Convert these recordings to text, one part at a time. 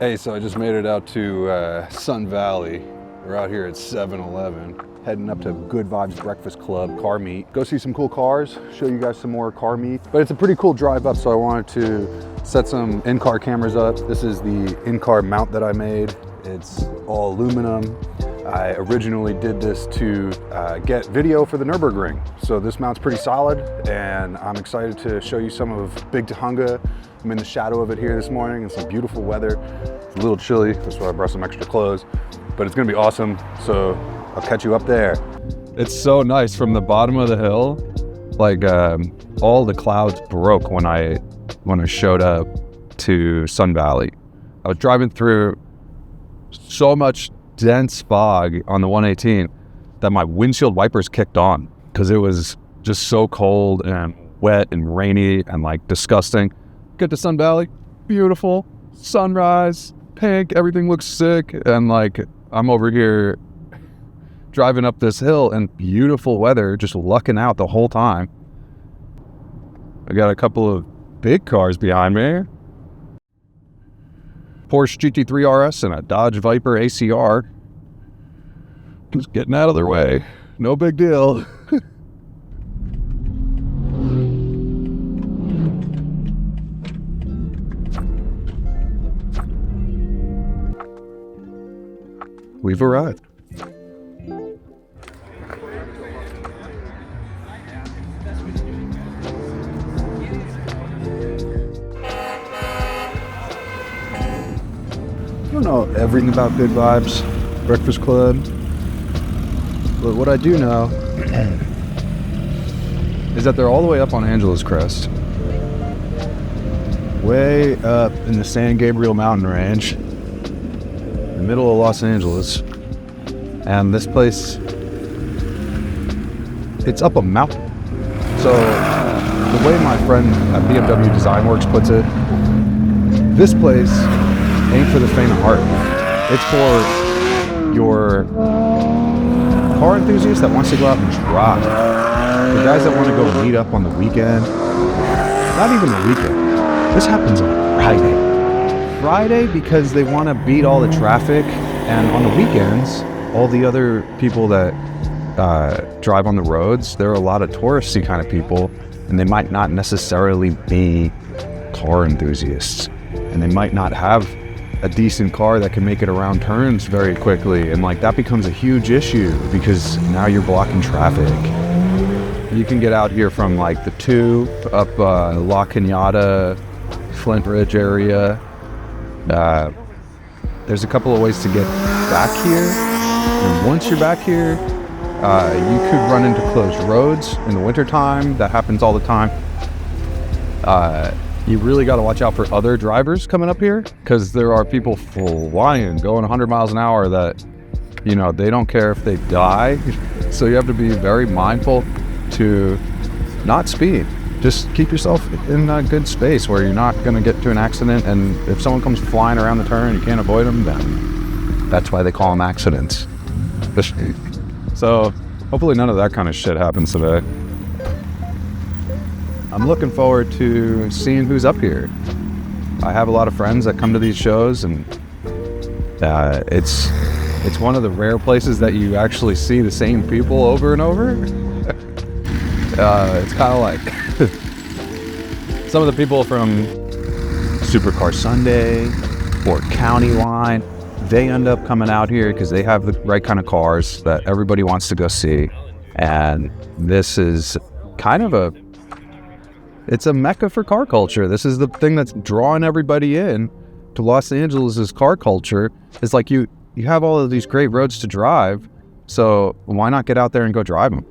Hey, so I just made it out to Sun Valley. We're out here at 7-Eleven, heading up to Good Vibes Breakfast Club car meet. Go see some cool cars, show you guys some more car meet. But it's a pretty cool drive up, so I wanted to set some in-car cameras up. This is the in-car mount that I made. It's all aluminum. I originally did this to get video for the Nürburgring. So this mount's pretty solid, and I'm excited to show you some of Big Tahunga. I'm in the shadow of it here this morning in some beautiful weather. It's a little chilly, that's why I brought some extra clothes, but it's gonna be awesome, so I'll catch you up there. It's so nice from the bottom of the hill. Like all the clouds broke when I showed up to Sun Valley. I was driving through so much dense fog on the 118 that my windshield wipers kicked on because it was just so cold and wet and rainy and like disgusting. Get to Sun Valley, beautiful, sunrise, pink, everything looks sick, and like I'm over here driving up this hill in beautiful weather, just lucking out the whole time. I got a couple of big cars behind me. Porsche GT3 RS and a Dodge Viper ACR. Just getting out of their way. No big deal. We've arrived. I don't know everything about Good Vibes Breakfast Club, but what I do know is that they're all the way up on Angeles Crest, way up in the San Gabriel mountain range, in the middle of Los Angeles. And this place, it's up a mountain. So the way my friend at BMW Design Works puts it, this place ain't for the faint of heart. It's for your car enthusiast that wants to go out and drive. The guys that want to go meet up on the weekend. Not even the weekend. This happens on Friday because they want to beat all the traffic, and on the weekends, all the other people that drive on the roads, there are a lot of touristy kind of people, and they might not necessarily be car enthusiasts, and they might not have a decent car that can make it around turns very quickly, and like that becomes a huge issue because now you're blocking traffic. You can get out here from like the 2 up La Cañada, Flint Ridge area. There's a couple of ways to get back here, and once you're back here, you could run into closed roads in the wintertime. That happens all the time. You really got to watch out for other drivers coming up here because there are people flying, going 100 miles an hour that, you know, they don't care if they die. So you have to be very mindful to not speed. Just keep yourself in a good space where you're not going to get to an accident. And if someone comes flying around the turn and you can't avoid them, then that's why they call them accidents. So hopefully none of that kind of shit happens today. I'm looking forward to seeing who's up here. I have a lot of friends that come to these shows, and it's one of the rare places that you actually see the same people over and over. It's kind of like some of the people from Supercar Sunday or County Line, they end up coming out here because they have the right kind of cars that everybody wants to go see. And this is kind of it's a mecca for car culture. This is the thing that's drawing everybody in to Los Angeles' car culture. It's like you have all of these great roads to drive, so why not get out there and go drive them?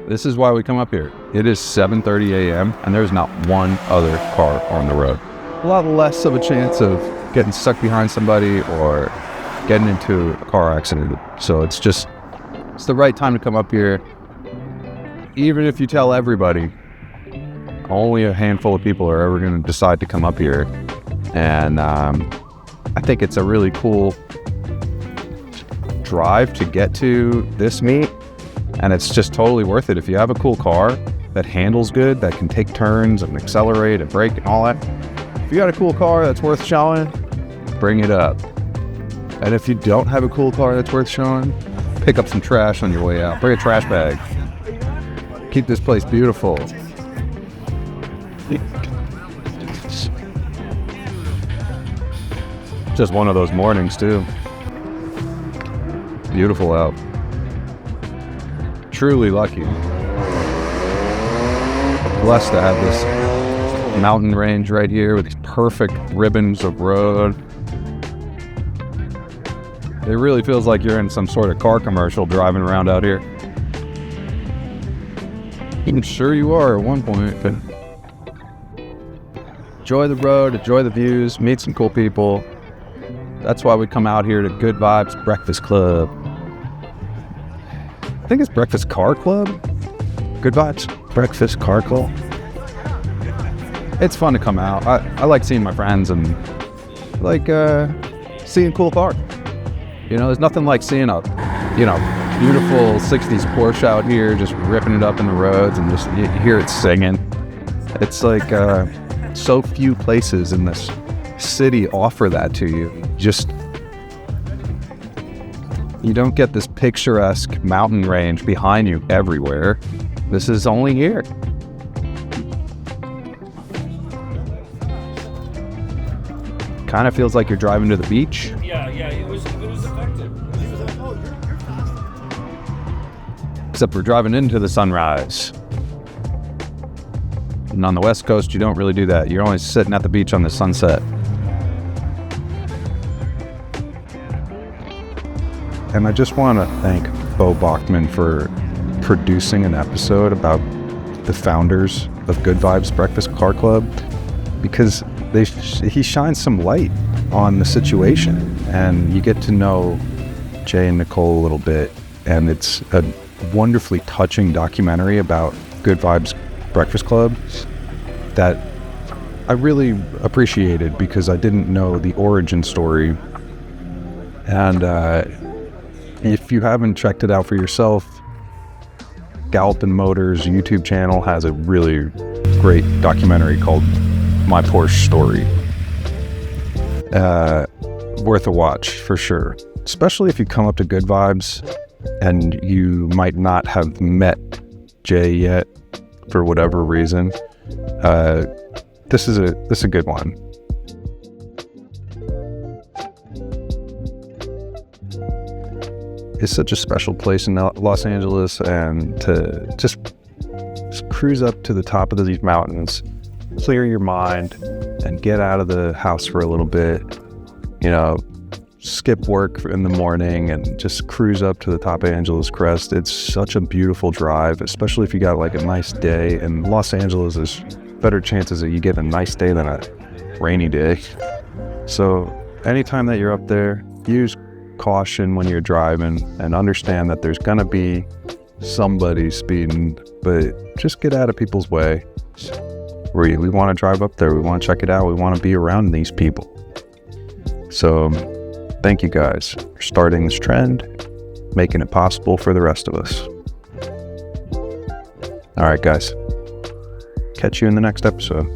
This is why we come up here. It is 7:30 a.m. and there's not one other car on the road. A lot less of a chance of getting stuck behind somebody or getting into a car accident. So it's the right time to come up here. Even if you tell everybody, only a handful of people are ever going to decide to come up here. And I think it's a really cool drive to get to this meet. And it's just totally worth it. If you have a cool car that handles good, that can take turns and accelerate and brake and all that. If you got a cool car that's worth showing, bring it up. And if you don't have a cool car that's worth showing, pick up some trash on your way out. Bring a trash bag. Keep this place beautiful. Just one of those mornings too. Beautiful out. Truly lucky. Blessed to have this mountain range right here with these perfect ribbons of road. It really feels like you're in some sort of car commercial driving around out here. I'm sure you are at one point, but enjoy the road, enjoy the views, meet some cool people. That's why we come out here to Good Vibes Breakfast Club. I think it's Breakfast Car Club? Good Vibes Breakfast Car Club. It's fun to come out. I like seeing my friends and like seeing cool cars. You know, there's nothing like seeing a, beautiful 60s Porsche out here just ripping it up in the roads and just you hear it singing. It's like so few places in this city offer that to you. You don't get this picturesque mountain range behind you everywhere. This is only here. Kind of feels like you're driving to the beach. Yeah, it was effective. Except we're driving into the sunrise. And on the West Coast, you don't really do that. You're only sitting at the beach on the sunset. And I just want to thank Bo Bachman for producing an episode about the founders of Good Vibes Breakfast Car Club, because he shines some light on the situation, and you get to know Jay and Nicole a little bit, and it's a wonderfully touching documentary about Good Vibes Breakfast Club that I really appreciated because I didn't know the origin story. And if you haven't checked it out for yourself, Gallopin' Motors YouTube channel has a really great documentary called My Porsche Story. Worth a watch for sure, especially if you come up to Good Vibes and you might not have met Jay yet for whatever reason. This is a good one. It's such a special place in Los Angeles, and to just cruise up to the top of these mountains, clear your mind, and get out of the house for a little bit, skip work in the morning and just cruise up to the top of Angeles Crest. It's such a beautiful drive, especially if you got like a nice day. And Los Angeles, there's better chances that you get a nice day than a rainy day. So anytime that you're up there, use caution when you're driving and understand that there's gonna be somebody speeding, but just get out of people's way. We want to drive up there, we want to check it out, we want to be around these people. So thank you guys for starting this trend, making it possible for the rest of us. All right guys, catch you in the next episode.